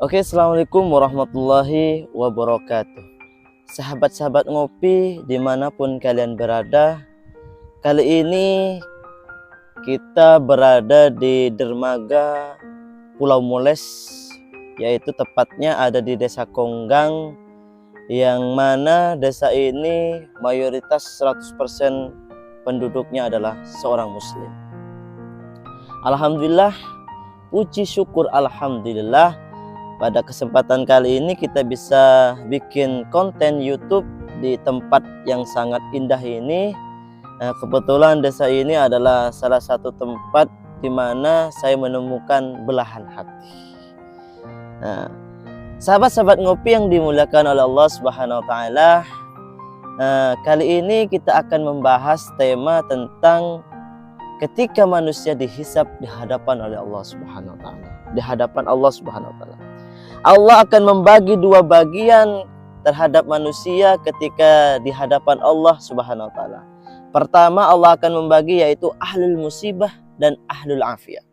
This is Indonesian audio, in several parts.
Oke, assalamualaikum warahmatullahi wabarakatuh. Sahabat-sahabat ngopi dimanapun kalian berada, kali ini kita berada di dermaga Pulau Moles, yaitu tepatnya ada di Desa Konggang, yang mana desa ini mayoritas 100% penduduknya adalah seorang muslim. Alhamdulillah, puji syukur alhamdulillah, pada kesempatan kali ini kita bisa bikin konten YouTube di tempat yang sangat indah ini. Kebetulan desa ini adalah salah satu tempat di mana saya menemukan belahan hati. Nah, sahabat-sahabat ngopi yang dimuliakan oleh Allah Subhanahu wa taala, kali ini kita akan membahas tema tentang ketika manusia dihisab di hadapan oleh Allah Subhanahu wa taala. Di hadapan Allah Subhanahu wa taala, Allah akan membagi dua bagian terhadap manusia ketika di hadapan Allah Subhanahu wa taala. Pertama, Allah akan membagi yaitu ahlul musibah dan ahlul afiyah.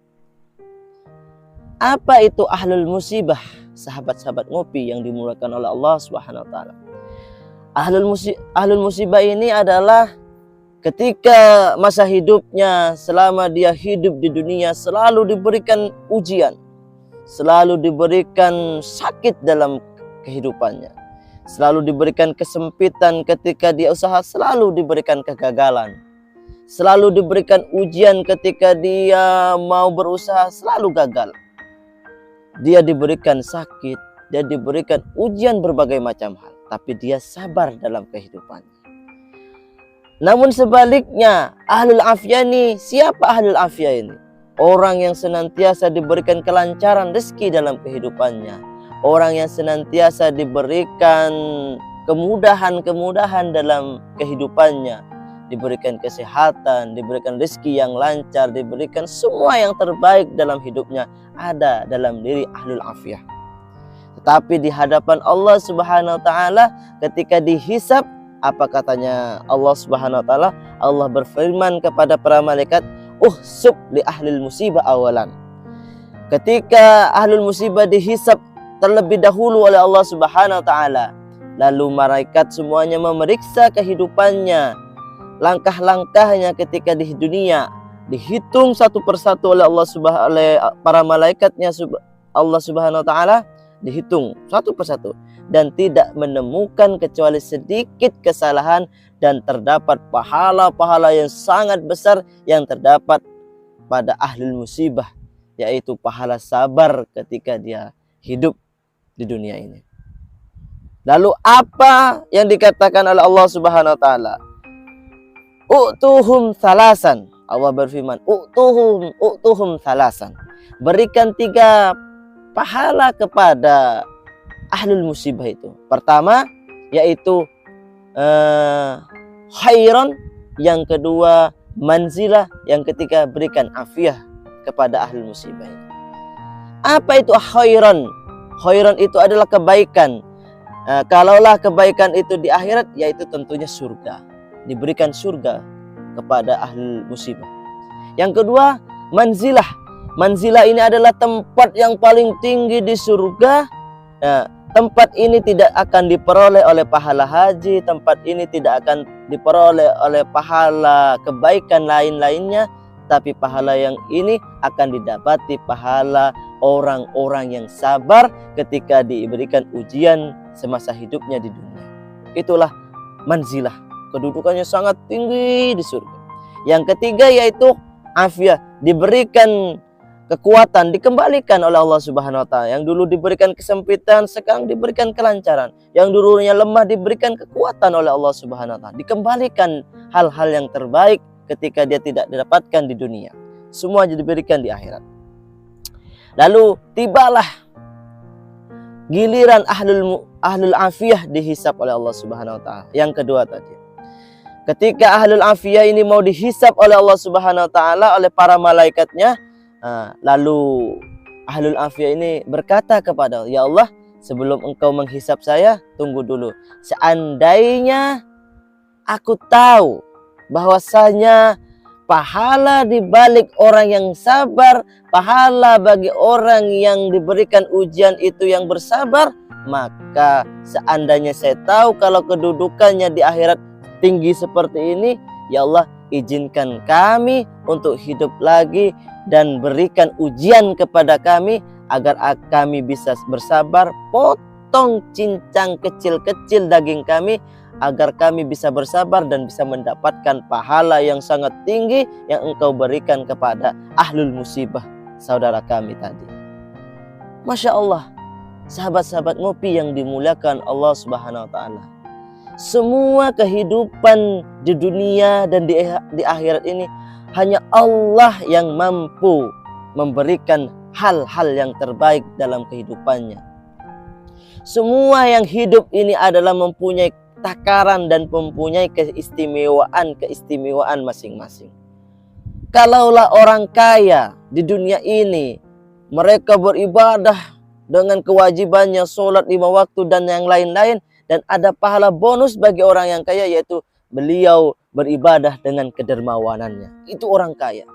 Apa itu ahlul musibah? Sahabat-sahabat ngopi yang dimuliakan oleh Allah Subhanahu wa taala. Ahlul musibah ini adalah ketika masa hidupnya, selama dia hidup di dunia, selalu diberikan ujian, selalu diberikan sakit dalam kehidupannya, selalu diberikan kesempitan ketika dia usaha, selalu diberikan kegagalan, selalu diberikan ujian ketika dia mau berusaha, selalu gagal. Dia diberikan sakit, dia diberikan ujian berbagai macam hal, tapi dia sabar dalam kehidupannya. Namun sebaliknya, ahlul afiyah ini, siapa ahlul afiyah ini? Orang yang senantiasa diberikan kelancaran rezeki dalam kehidupannya. Orang yang senantiasa diberikan kemudahan-kemudahan dalam kehidupannya. Diberikan kesehatan, diberikan rezeki yang lancar, diberikan semua yang terbaik dalam hidupnya. Ada dalam diri ahlul afiyah. Tetapi di hadapan Allah Subhanahu wa taala ketika dihisab, apa katanya Allah Subhanahu wa taala? Allah berfirman kepada para malaikat, uhsub li ahlil musibah awalan. Ketika ahlul musibah dihisab terlebih dahulu oleh Allah Subhanahu wa taala, lalu malaikat semuanya memeriksa kehidupannya, langkah-langkahnya ketika di dunia, dihitung satu persatu oleh para malaikatnya Allah Subhanahu wa taala, dihitung satu persatu dan tidak menemukan kecuali sedikit kesalahan, dan terdapat pahala-pahala yang sangat besar yang terdapat pada ahlul musibah, yaitu pahala sabar ketika dia hidup di dunia ini. Lalu apa yang dikatakan oleh Allah Subhanahu wa taala? U'tuhum salasan. Allah berfirman, u'tuhum salasan. Berikan 3 pahala kepada ahlul musibah itu. Pertama yaitu khairan, yang kedua manzilah, yang ketiga berikan afiyah kepada ahlul musibah ini. Apa itu khairan? Khairan itu adalah kebaikan. Kalaulah kebaikan itu di akhirat, yaitu tentunya surga. Diberikan surga kepada ahlul musibah. Yang kedua manzilah. Manzilah ini adalah tempat yang paling tinggi di surga. Tempat ini tidak akan diperoleh oleh pahala haji, tempat ini tidak akan diperoleh oleh pahala kebaikan lain-lainnya, tapi pahala yang ini akan didapati pahala orang-orang yang sabar ketika diberikan ujian semasa hidupnya di dunia. Itulah manzilah, kedudukannya sangat tinggi di surga. Yang ketiga yaitu afiyah, diberikan kekuatan, dikembalikan oleh Allah Subhanahu wa taala. Yang dulu diberikan kesempitan, sekarang diberikan kelancaran. Yang dulunya lemah diberikan kekuatan oleh Allah Subhanahu wa taala. Dikembalikan hal-hal yang terbaik ketika dia tidak didapatkan di dunia. Semua diberikan di akhirat. Lalu tibalah giliran ahlul afiyah dihisab oleh Allah Subhanahu wa taala. Yang kedua tadi, ketika ahlul afiyah ini mau dihisab oleh Allah Subhanahu wa taala oleh para malaikatnya, lalu ahlul afiyah ini berkata kepada Allah, ya Allah, sebelum engkau menghisab saya, tunggu dulu. Seandainya aku tahu bahwasanya pahala di balik orang yang sabar, pahala bagi orang yang diberikan ujian itu yang bersabar, maka seandainya saya tahu kalau kedudukannya di akhirat tinggi seperti ini, ya Allah izinkan kami untuk hidup lagi dan berikan ujian kepada kami agar kami bisa bersabar, potong cincang kecil-kecil daging kami agar kami bisa bersabar dan bisa mendapatkan pahala yang sangat tinggi yang Engkau berikan kepada ahlul musibah, saudara kami tadi. Masya Allah, sahabat-sahabat ngopi yang dimuliakan Allah Subhanahu wa Ta'ala. Semua kehidupan di dunia dan di akhirat ini hanya Allah yang mampu memberikan hal-hal yang terbaik dalam kehidupannya. Semua yang hidup ini adalah mempunyai takaran dan mempunyai keistimewaan masing-masing. Kalaulah orang kaya di dunia ini mereka beribadah dengan kewajibannya, sholat 5 waktu dan yang lain-lain, dan ada pahala bonus bagi orang yang kaya, yaitu beliau beribadah dengan kedermawanannya. Itu orang kaya.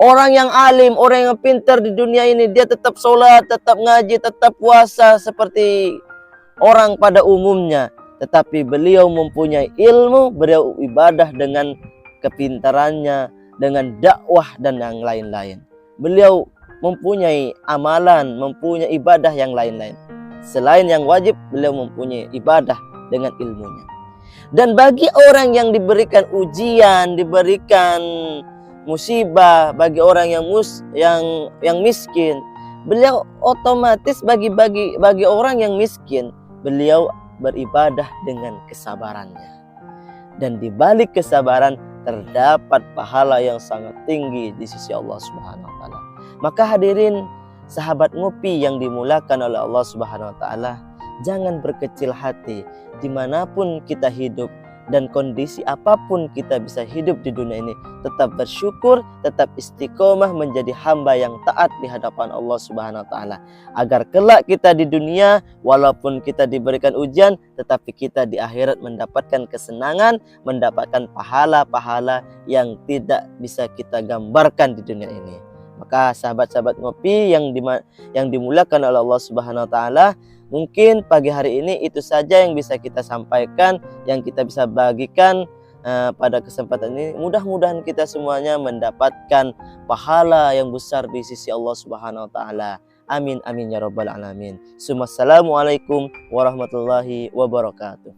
Orang yang alim, orang yang pintar di dunia ini, dia tetap sholat, tetap ngaji, tetap puasa seperti orang pada umumnya. Tetapi beliau mempunyai ilmu, beliau ibadah dengan kepintarannya, dengan dakwah dan yang lain-lain. Beliau mempunyai amalan, mempunyai ibadah yang lain-lain. Selain yang wajib, beliau mempunyai ibadah dengan ilmunya. Dan bagi orang yang diberikan ujian, diberikan musibah, bagi orang yang miskin, beliau otomatis bagi orang yang miskin, beliau beribadah dengan kesabarannya. Dan di balik kesabaran terdapat pahala yang sangat tinggi di sisi Allah Subhanahu wa Ta'ala. Maka hadirin sahabat ngopi yang dimuliakan oleh Allah Subhanahu wa Ta'ala, jangan berkecil hati dimanapun kita hidup dan kondisi apapun kita bisa hidup di dunia ini. Tetap bersyukur, tetap istiqomah menjadi hamba yang taat di hadapan Allah Subhanahu wa Ta'ala, agar kelak kita di dunia walaupun kita diberikan ujian, tetapi kita di akhirat mendapatkan kesenangan, mendapatkan pahala-pahala yang tidak bisa kita gambarkan di dunia ini. Maka sahabat-sahabat ngopi yang dimuliakan oleh Allah Subhanahu wa Ta'ala, mungkin pagi hari ini itu saja yang bisa kita sampaikan, yang kita bisa bagikan pada kesempatan ini. Mudah-mudahan kita semuanya mendapatkan pahala yang besar di sisi Allah Subhanahu wa Ta'ala. Amin amin ya rabbal alamin. Assalamualaikum warahmatullahi wabarakatuh.